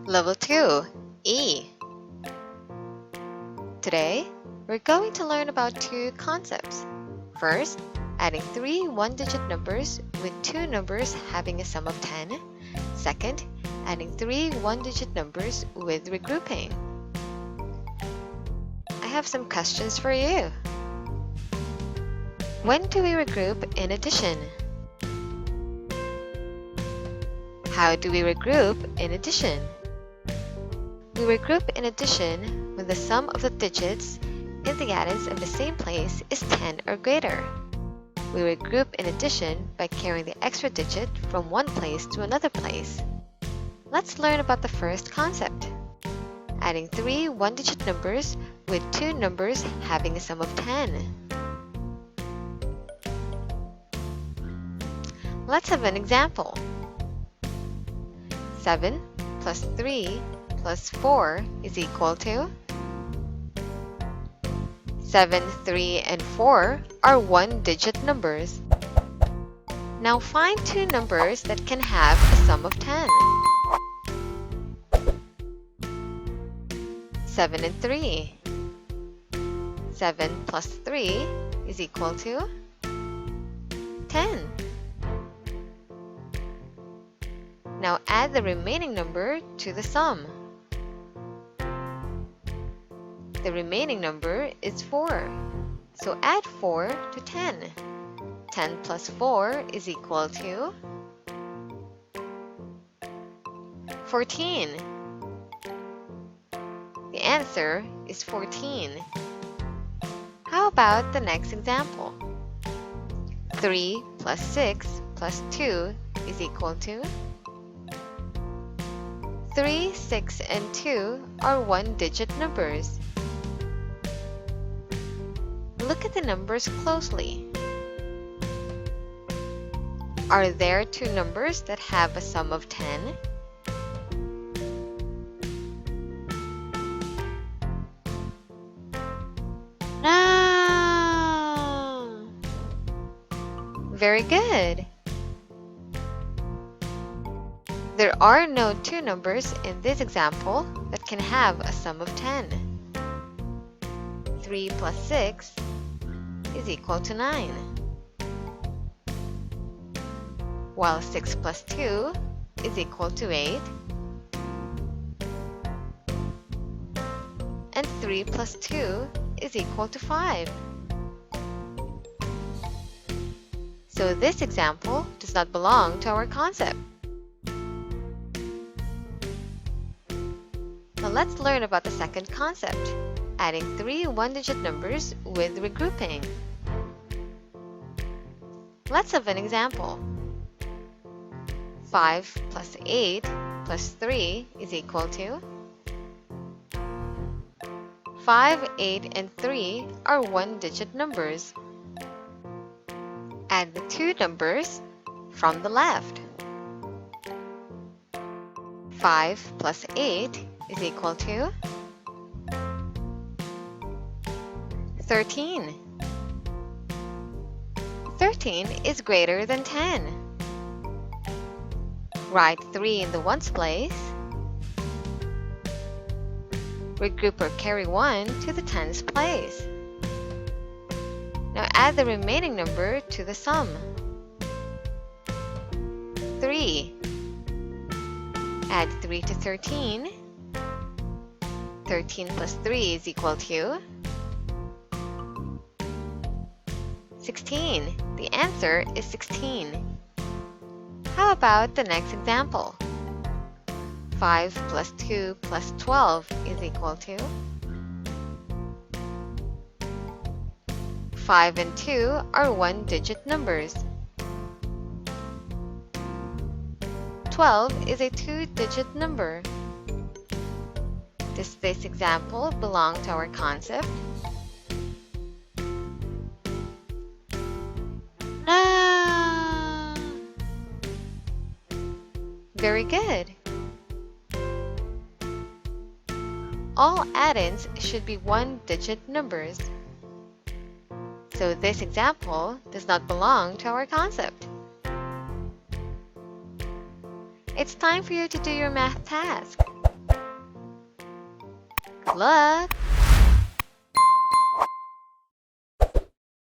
Level 2, E. Today, we're going to learn about two concepts. First, adding three one-digit numbers with two numbers having a sum of 10. Second, adding three one-digit numbers with regrouping. I have some questions for you. When do we regroup in addition? How do we regroup in addition? We regroup in addition when the sum of the digits in the addends of the same place is 10 or greater. We regroup in addition by carrying the extra digit from one place to another place. Let's learn about the first concept. Adding three one-digit numbers with two numbers having a sum of 10. Let's have an example. 7 plus 3 plus 4 is equal to 7, 3, and 4 are one-digit numbers. Now find two numbers that can have a sum of 10. 7 and 3. 7 plus 3 is equal to 10. Now add the remaining number to the sum. The remaining number is 4. So add 4 to 10. 10 plus 4 is equal to 14. The answer is 14. How about the next example? 3 plus 6 plus 2 is equal to 3, 6, and 2 are one-digit numbers. Look at the numbers closely. Are there two numbers that have a sum of 10? No! Very good. There are no two numbers in this example that can have a sum of 10. 3 plus 6 is equal to 9. While 6 plus 2 is equal to 8. And 3 plus 2 is equal to 5. So this example does not belong to our concept. Now let's learn about the second concept, adding three one-digit numbers with regrouping. Let's have an example. 5 plus 8 plus 3 is equal to 5, 8, and 3 are one-digit numbers. Add the two numbers from the left. 5 plus 8 is equal to 13. 13 is greater than 10. Write 3 in the ones place. Regroup or carry 1 to the tens place. Now add the remaining number to the sum. 3. Add 3 to 13. 13 plus 3 is equal to 16. The answer is 16. How about the next example? 5 plus 2 plus 12 is equal to 5 and 2 are one-digit numbers. 12 is a two-digit number. Does this example belong to our concept? No! Very good. All addends should be one-digit numbers. So this example does not belong to our concept. It's time for you to do your math task. Good luck!